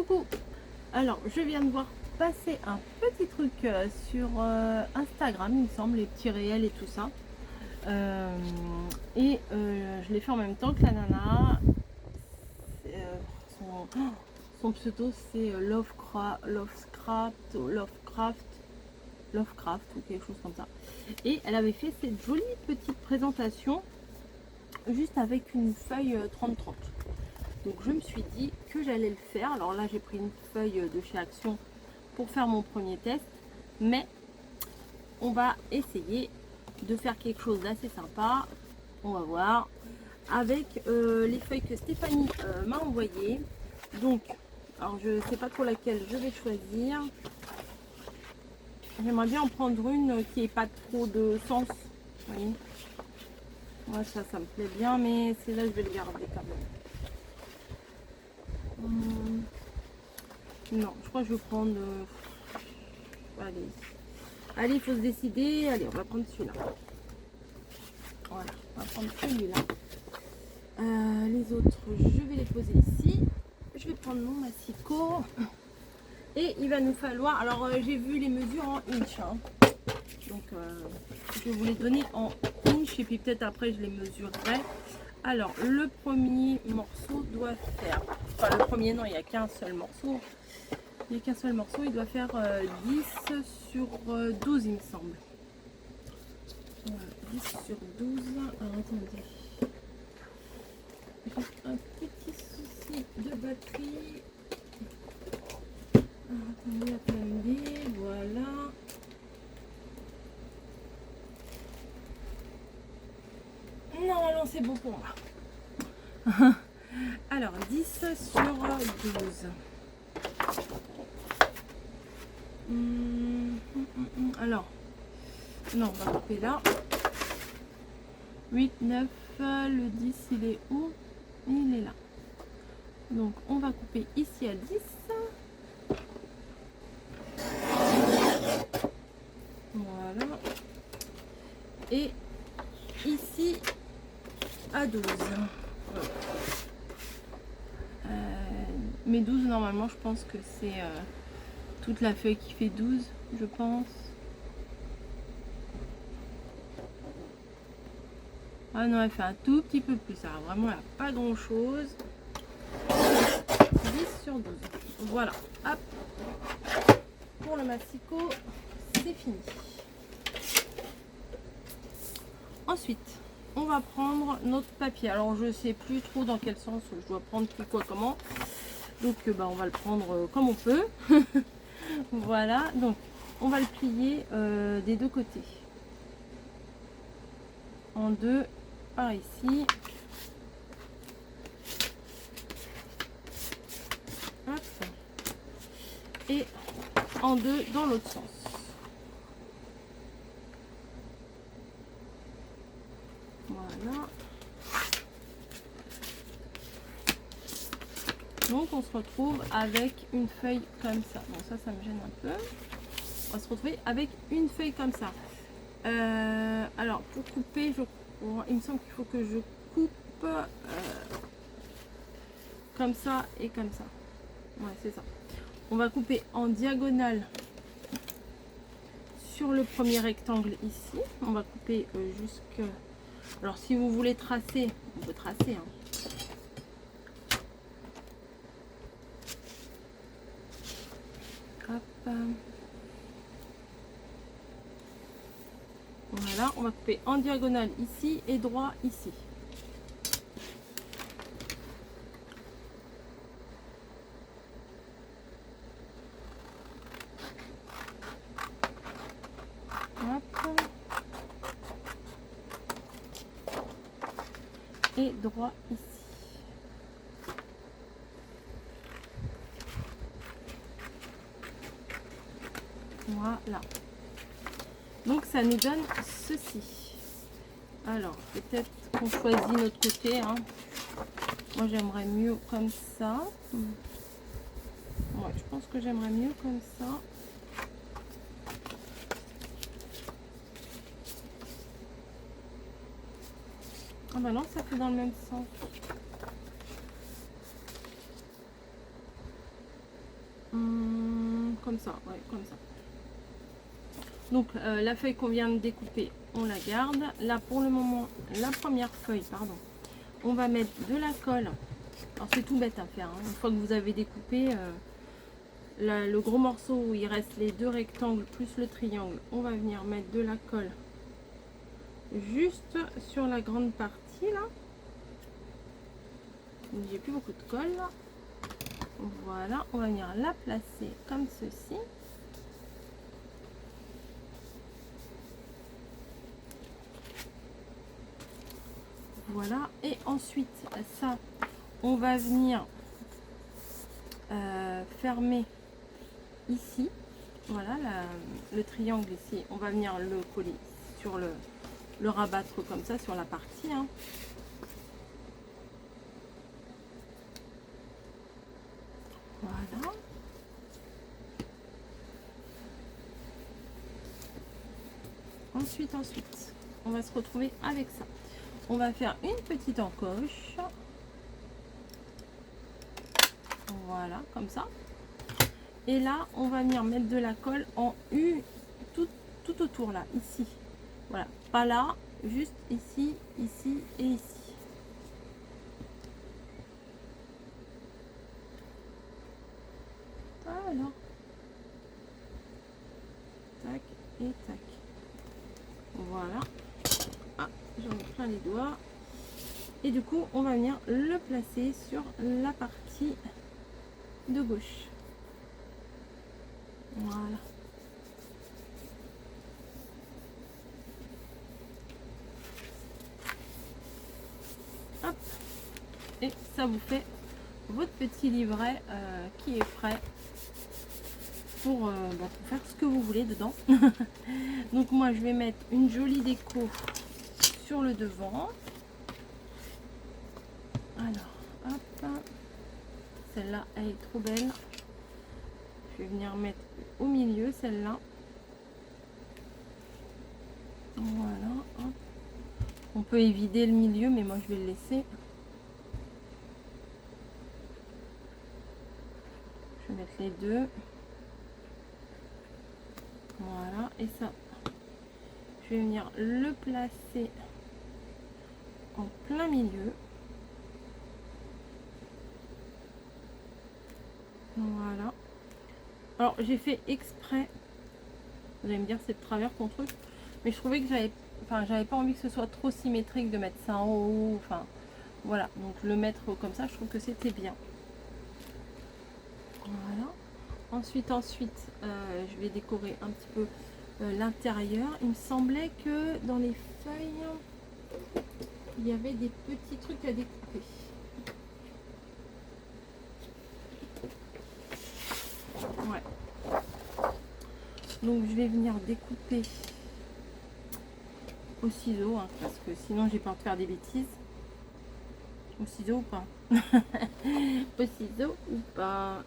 Coucou. Alors, je viens de voir passer un petit truc sur Instagram, il me semble, les petits réels et tout ça. Je l'ai fait en même temps que la nana. Son pseudo, c'est Lovecraft ou quelque chose comme ça. Et elle avait fait cette jolie petite présentation juste avec une feuille 30-30. Donc je me suis dit que j'allais le faire. Alors là j'ai pris une feuille de chez Action pour faire mon premier test. Mais on va essayer de faire quelque chose d'assez sympa. On va voir. Avec les feuilles que Stéphanie m'a envoyées. Donc, alors je ne sais pas trop laquelle je vais choisir. J'aimerais bien en prendre une qui n'ait pas trop de sens. Vous voyez, moi ça me plaît bien, mais c'est là je vais le garder quand même. Non, je crois que je vais prendre... Allez, il faut se décider. Allez, on va prendre celui-là. Voilà, on va prendre celui-là. Les autres, je vais les poser ici. Je vais prendre mon massicot. Et il va nous falloir... Alors, j'ai vu les mesures en inch. Hein. Donc, je vais vous les donner en inch. Et puis peut-être après, je les mesurerai. Alors, le premier morceau doit faire... Enfin, le premier, non, il n'y a qu'un seul morceau. Il n'y a qu'un seul morceau, il doit faire 10 sur 12 il me semble. Voilà, 10 sur 12. Alors attendez. J'ai un petit souci de batterie. Alors, attendez, voilà. Normalement c'est bon pour moi. Alors 10 sur 12. Alors, non, on va couper là. 8, 9, le 10, il est où? Il est là. Donc, on va couper ici à 10. Voilà. Et ici à 12. Mais 12, normalement, je pense que c'est toute la feuille qui fait 12, je pense. Ah non, elle fait un tout petit peu plus. Alors vraiment, il n'y a pas grand chose. 10 sur 12. Voilà. Hop. Pour le massicot, c'est fini. Ensuite, on va prendre notre papier. Alors, je ne sais plus trop dans quel sens je dois prendre qui, quoi, comment. Donc, on va le prendre comme on peut. Voilà. Donc, on va le plier des deux côtés. En deux, par ici. Hop. Et en deux dans l'autre sens. Voilà. Donc on se retrouve avec une feuille comme ça. Bon, ça me gêne un peu. On va se retrouver avec une feuille comme ça. Alors pour couper, il me semble qu'il faut que je coupe comme ça et comme ça. Ouais, c'est ça. On va couper en diagonale sur le premier rectangle ici. On va couper jusque... Alors si vous voulez tracer, on peut tracer. Hein. Hop. Voilà, on va couper en diagonale ici et droit ici. Hop. Et droit ici. Voilà. Donc ça nous donne ceci. Alors peut-être qu'on choisit notre côté. Hein. Moi j'aimerais mieux comme ça. Ouais, je pense que j'aimerais mieux comme ça. Ah bah non, ça fait dans le même sens. comme ça, ouais, comme ça. Donc la feuille qu'on vient de découper, on la garde. Là pour le moment, la première feuille, pardon, on va mettre de la colle. Alors c'est tout bête à faire, hein. Une fois que vous avez découpé le gros morceau où il reste les deux rectangles plus le triangle, on va venir mettre de la colle juste sur la grande partie là. J'ai plus beaucoup de colle là. Voilà, on va venir la placer comme ceci. Voilà, et ensuite ça, on va venir fermer ici. Voilà, le triangle ici, on va venir le coller sur le rabattre comme ça sur la partie, hein. Voilà. Ensuite, on va se retrouver avec ça. On va faire une petite encoche. Voilà, comme ça. Et là, on va venir mettre de la colle en U tout autour là, ici. Voilà, pas là, juste ici, ici et ici. Alors, tac et tac. Voilà. Ah, j'en ai plein les doigts. Et du coup, on va venir le placer sur la partie de gauche. Voilà. Hop. Et ça vous fait votre petit livret qui est prêt pour faire ce que vous voulez dedans. Donc moi, je vais mettre une jolie déco sur le devant. Alors, hop. Celle-là, elle est trop belle. Je vais venir mettre au milieu celle-là. Voilà. Hop. On peut évider le milieu, mais moi je vais le laisser. Je vais mettre les deux. Voilà. Et ça, je vais venir le placer en plein milieu. Voilà. Alors j'ai fait exprès. Vous allez me dire c'est de travers ton truc, mais je trouvais que j'avais pas envie que ce soit trop symétrique de mettre ça en haut. Enfin voilà, donc le mettre comme ça, je trouve que c'était bien. Voilà. Ensuite, je vais décorer un petit peu l'intérieur. Il me semblait que dans les feuilles, il y avait des petits trucs à découper. Ouais. Donc je vais venir découper au ciseau, hein, parce que sinon j'ai peur de faire des bêtises. Au ciseau ou pas? Au ciseau ou pas?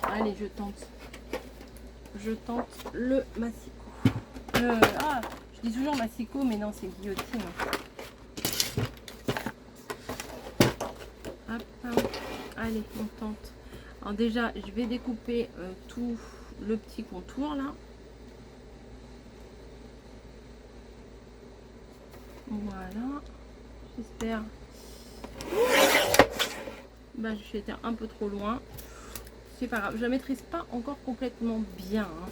Allez, je tente le massicot. Je dis toujours massicot, mais non, c'est guillotine. Hop, allez, on tente. Alors déjà, je vais découper tout le petit contour là. Voilà, j'espère. Bah, j'ai été un peu trop loin. C'est pas grave, je la maîtrise pas encore complètement bien, hein.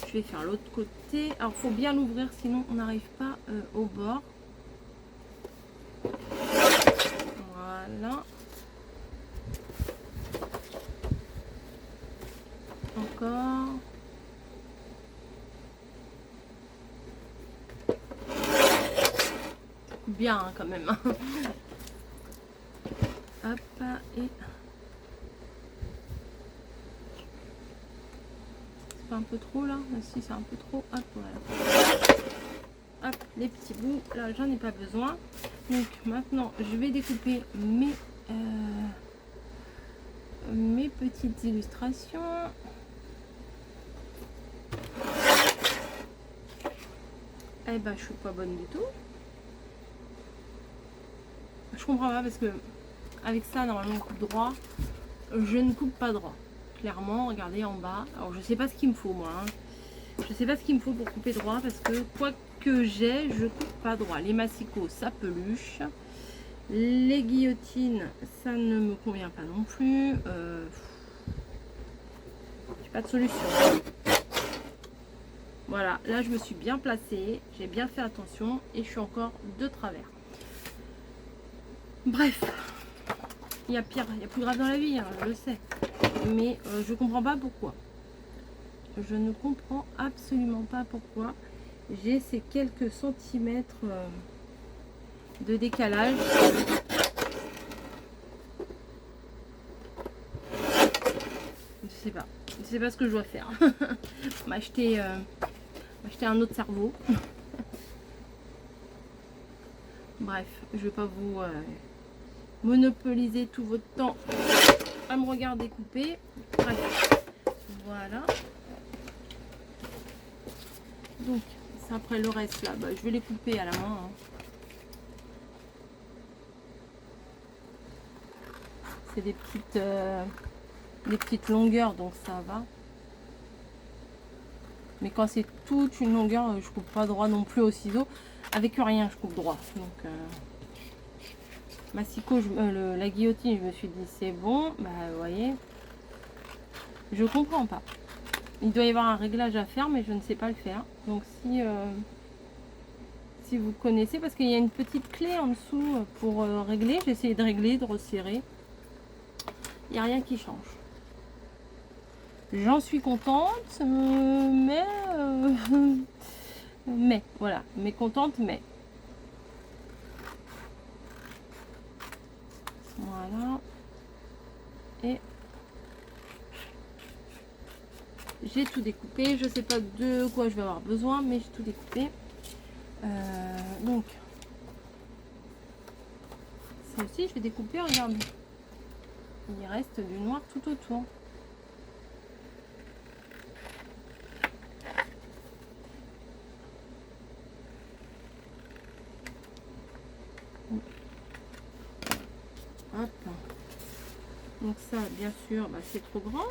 Je vais faire l'autre côté. Alors, faut bien l'ouvrir, sinon on n'arrive pas au bord. Voilà. Encore. Bien hein, quand même. Hop, et c'est pas un peu trop là? Si c'est un peu trop, hop, voilà. Hop, les petits bouts, là j'en ai pas besoin. Donc maintenant je vais découper mes petites illustrations. Eh ben, je suis pas bonne du tout. Je comprends pas parce que avec ça, normalement, on coupe droit. Je ne coupe pas droit. Clairement, regardez en bas. Alors, je sais pas ce qu'il me faut, moi. Hein. Je sais pas ce qu'il me faut pour couper droit parce que quoi que j'ai, je coupe pas droit. Les massicots, ça peluche. Les guillotines, ça ne me convient pas non plus. J'ai pas de solution. Voilà, là je me suis bien placée, j'ai bien fait attention et je suis encore de travers. Bref, il y a pire, il y a plus grave dans la vie, hein, je le sais. Mais je comprends pas pourquoi. Je ne comprends absolument pas pourquoi j'ai ces quelques centimètres de décalage. Je sais pas ce que je dois faire. m'acheter un autre cerveau. Bref, je vais pas vous monopoliser tout votre temps à me regarder couper. Bref, voilà. Donc, ça, après le reste là, bah, je vais les couper à la main. Hein. C'est des petites longueurs, donc ça va. Mais quand c'est toute une longueur, je coupe pas droit non plus au ciseau. Avec rien, je coupe droit. Donc, massicot, la guillotine, je me suis dit c'est bon. Bah, vous voyez, je comprends pas. Il doit y avoir un réglage à faire, mais je ne sais pas le faire. Donc, si vous connaissez, parce qu'il y a une petite clé en dessous pour régler. J'ai essayé de régler, de resserrer. Il n'y a rien qui change. J'en suis contente, mais voilà, contente, mais voilà. Et j'ai tout découpé. Je sais pas de quoi je vais avoir besoin, mais j'ai tout découpé. Donc ça aussi, je vais découper. Regarde, il reste du noir tout autour. Hop. Donc ça, bien sûr, bah, c'est trop grand.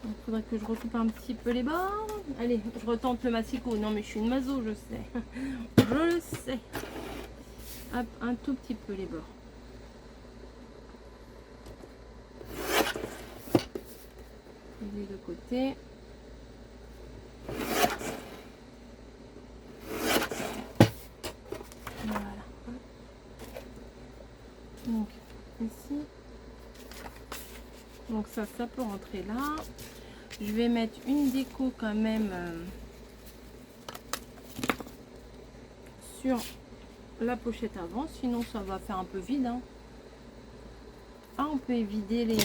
Il faudrait que je recoupe un petit peu les bords. Allez, je retente le massicot. Non, mais je suis une maso, je sais. Je le sais. Hop, un tout petit peu les bords. Les deux côtés. Voilà. Donc, ici. Donc ça peut rentrer là. Je vais mettre une déco quand même sur la pochette avant, sinon ça va faire un peu vide. Hein. Ah, on peut vider les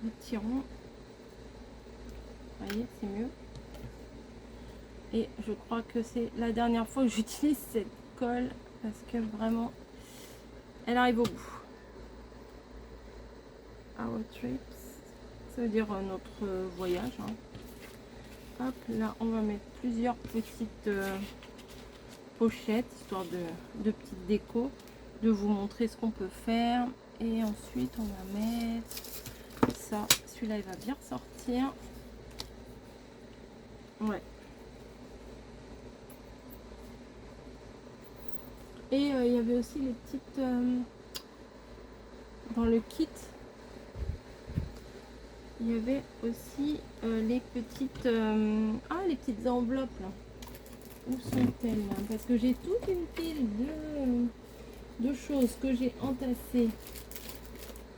petits ronds. Vous voyez, c'est mieux. Et je crois que c'est la dernière fois que j'utilise cette colle parce que vraiment, elle arrive au bout. Our trips, ça veut dire notre voyage. Hein. Hop, là, on va mettre plusieurs petites pochettes, histoire de petites décos, de vous montrer ce qu'on peut faire. Et ensuite, on va mettre ça. Celui-là, il va bien sortir. Ouais. Et il y avait aussi les petites... dans le kit, il y avait aussi les petites... les petites enveloppes, là. Où sont-elles, là? Parce que j'ai toute une pile de choses que j'ai entassées,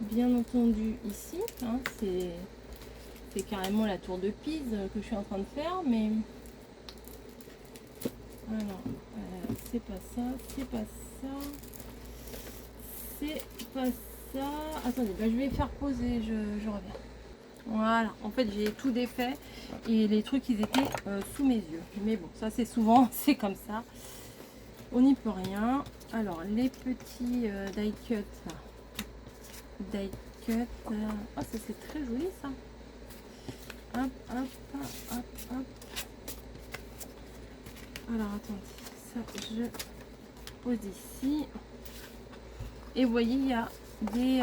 bien entendu, ici. Hein, c'est carrément la tour de Pise que je suis en train de faire, mais... Alors, c'est pas ça, c'est pas ça, c'est pas ça. Attendez, bah, je vais faire poser, je reviens. Voilà, en fait j'ai tout défait et les trucs ils étaient sous mes yeux. Mais bon, ça c'est souvent, c'est comme ça. On n'y peut rien. Alors, les petits die cut là. Die cut. Oh, ça c'est très joli ça. Hop, hop, hop, hop, hop. Alors attendez, ça pose ici. Et vous voyez, il y a des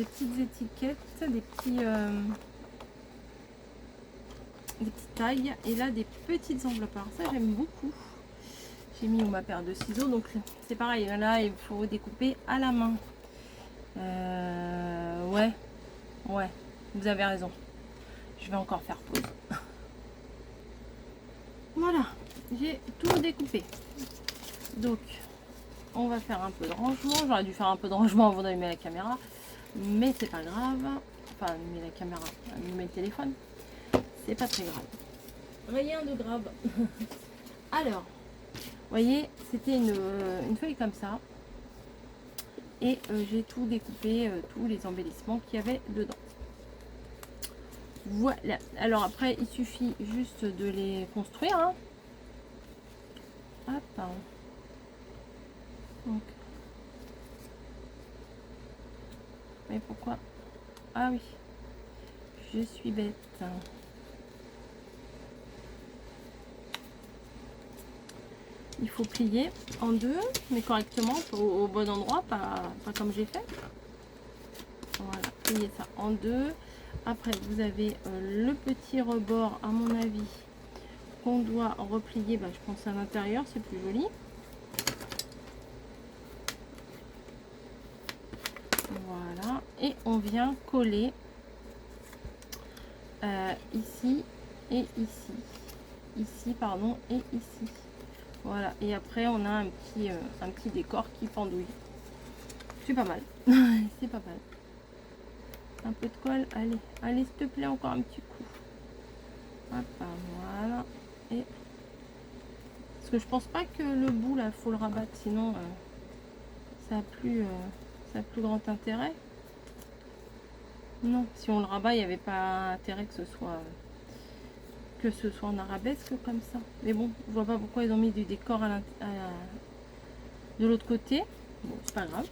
petites étiquettes, des petites tailles. Et là, des petites enveloppes. Alors ça, j'aime beaucoup. J'ai mis ma paire de ciseaux. Donc, c'est pareil. Là, il faut découper à la main. Ouais, vous avez raison. Je vais encore faire pause. Voilà, j'ai tout découpé. Donc, on va faire un peu de rangement. J'aurais dû faire un peu de rangement avant d'allumer la caméra. Mais c'est pas grave. Enfin, allumer la caméra, allumer le téléphone. C'est pas très grave. Rien de grave. Alors, vous voyez, c'était une feuille comme ça. Et j'ai tout découpé, tous les embellissements qu'il y avait dedans. Voilà. Alors après, il suffit juste de les construire. Hein. Hop. Donc. Mais pourquoi? Ah oui. Je suis bête. Il faut plier en deux, mais correctement, au bon endroit, pas comme j'ai fait. Voilà, plier ça en deux. Après, vous avez le petit rebord, à mon avis, qu'on doit replier. Bah, je pense à l'intérieur, c'est plus joli. Voilà, et on vient coller ici et ici. Ici, pardon, et ici. Voilà, et après on a un petit décor qui pendouille. C'est pas mal. C'est pas mal. Un peu de colle, allez, s'il te plaît, encore un petit coup. Hop, voilà. Et parce que je pense pas que le bout là, faut le rabattre, sinon ça a plus grand intérêt. Non, si on le rabat, il n'y avait pas intérêt que ce soit en arabesque comme ça. Mais bon, je vois pas pourquoi ils ont mis du décor de l'autre côté. Bon, c'est pas grave.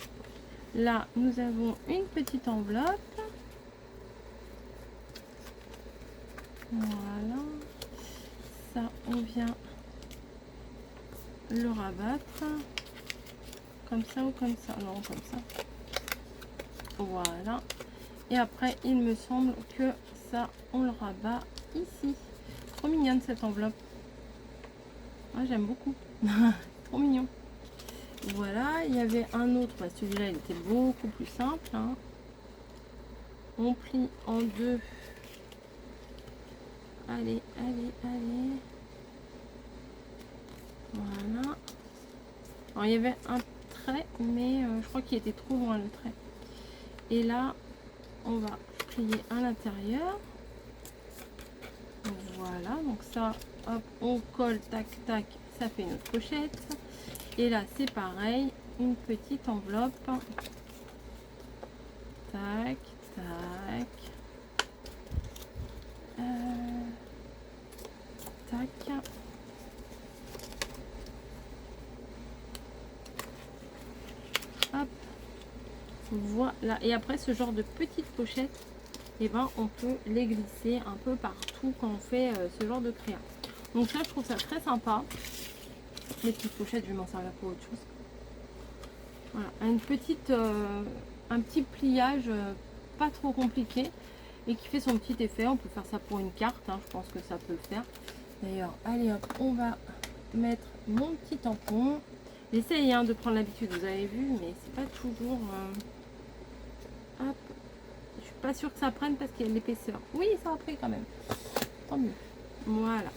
Là, nous avons une petite enveloppe. Voilà. Ça, on vient le rabattre. Comme ça ou comme ça? Non, comme ça. Voilà. Et après, il me semble que ça, on le rabat ici. Trop mignonne cette enveloppe. Ah, j'aime beaucoup. Trop mignon. Voilà, il y avait un autre. Bah, celui-là, il était beaucoup plus simple. Hein. On plie en deux. Allez. Voilà. Alors, il y avait un trait, mais je crois qu'il était trop loin le trait. Et là, on va plier à l'intérieur. Voilà, donc ça, hop, on colle, tac, tac, ça fait notre pochette. Et là, c'est pareil, une petite enveloppe. Tac, tac. Tac. Hop. Voilà. Et après, ce genre de petite pochette, et ben, on peut les glisser un peu partout quand on fait ce genre de créa. Donc là, je trouve ça très sympa. Les petites pochettes, je vais m'en servir pour autre chose. Voilà, un petit pliage pas trop compliqué et qui fait son petit effet. On peut faire ça pour une carte, hein, je pense que ça peut le faire. D'ailleurs, allez hop, on va mettre mon petit tampon. J'essaye de prendre l'habitude, vous avez vu, mais c'est pas toujours... Hop, je suis pas sûre que ça prenne parce qu'il y a de l'épaisseur. Oui, ça a pris quand même. Tant mieux. Voilà.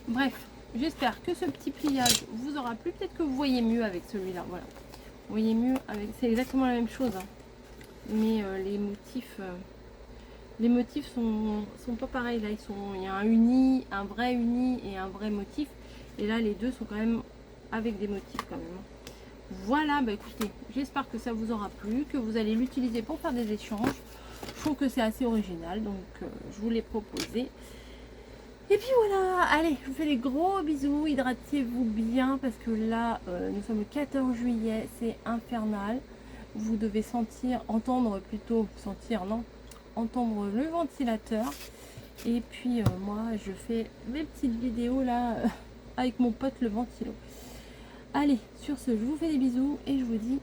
Bref. J'espère que ce petit pliage vous aura plu. Peut-être que vous voyez mieux avec celui-là. Voilà. Vous voyez mieux avec... C'est exactement la même chose. Hein. Mais les motifs sont pas pareils. Là, il y a un vrai uni et un vrai motif. Et là, les deux sont quand même avec des motifs quand même. Voilà, bah écoutez, j'espère que ça vous aura plu, que vous allez l'utiliser pour faire des échanges. Je trouve que c'est assez original, donc je vous l'ai proposé. Et puis voilà, allez, je vous fais des gros bisous, hydratez-vous bien parce que là, nous sommes le 14 juillet, c'est infernal. Vous devez entendre le ventilateur. Et puis moi je fais mes petites vidéos là avec mon pote le ventilo. Allez, sur ce, je vous fais des bisous et je vous dis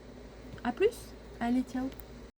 à plus. Allez, ciao.